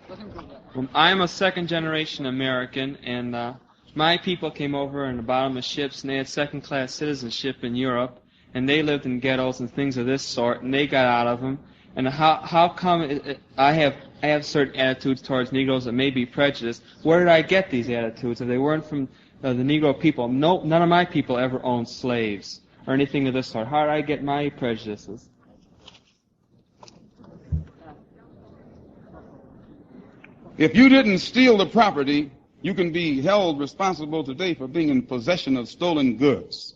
Well, I'm a second-generation American, and my people came over in the bottom of ships, and they had second-class citizenship in Europe, and they lived in ghettos and things of this sort, and they got out of them. And how come I have certain attitudes towards Negroes that may be prejudiced? Where did I get these attitudes? If they weren't from the Negro people, none of my people ever owned slaves or anything of this sort. How did I get my prejudices? If you didn't steal the property, you can be held responsible today for being in possession of stolen goods.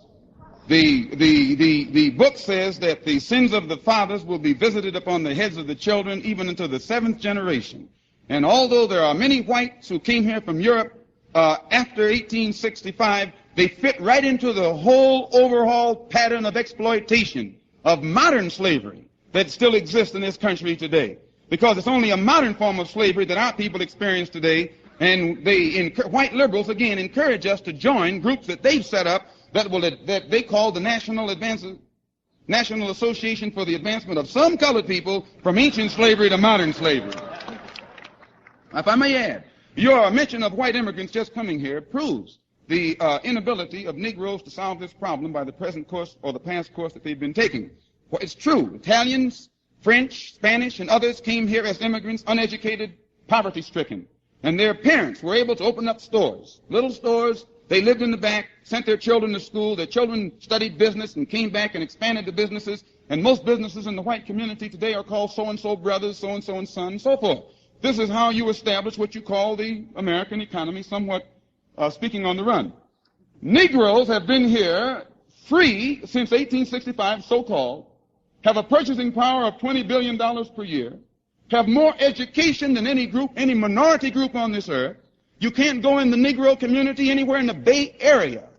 The book says that the sins of the fathers will be visited upon the heads of the children even into the 7th generation. And although there are many whites who came here from Europe after 1865, they fit right into the whole overhaul pattern of exploitation of modern slavery that still exists in this country today. Because it's only a modern form of slavery that our people experience today, and white liberals, again, encourage us to join groups that they've set up that they call the National Association for the Advancement of Some Colored People from Ancient Slavery to Modern Slavery. If I may add, your mention of white immigrants just coming here proves the inability of Negroes to solve this problem by the present course or the past course that they've been taking. Well, it's true. Italians, French, Spanish, and others came here as immigrants, uneducated, poverty-stricken. And their parents were able to open up stores, little stores. They lived in the back, sent their children to school. Their children studied business and came back and expanded the businesses. And most businesses in the white community today are called so-and-so brothers, so-and-so and son, and so forth. This is how you establish what you call the American economy, somewhat speaking on the run. Negroes have been here free since 1865, so-called, have a purchasing power of $20 billion per year, have more education than any group, any minority group on this earth. You can't go in the Negro community anywhere in the Bay Area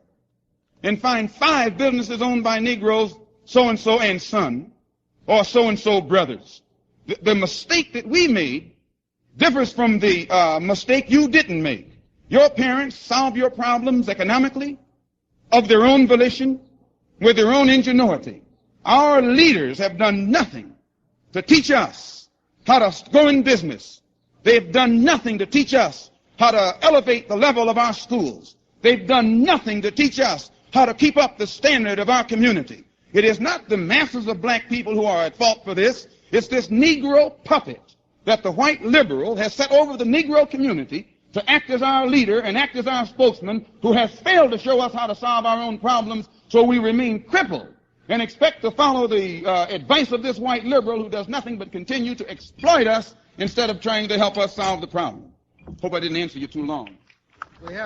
and find 5 businesses owned by Negroes, so-and-so and son, or so-and-so brothers. The mistake that we made differs from the mistake you didn't make. Your parents solved your problems economically, of their own volition, with their own ingenuity. Our leaders have done nothing to teach us how to go in business. They've done nothing to teach us how to elevate the level of our schools. They've done nothing to teach us how to keep up the standard of our community. It is not the masses of black people who are at fault for this. It's this Negro puppet that the white liberal has set over the Negro community to act as our leader and act as our spokesman, who has failed to show us how to solve our own problems, so we remain crippled and expect to follow the advice of this white liberal who does nothing but continue to exploit us instead of trying to help us solve the problem. Hope I didn't answer you too long.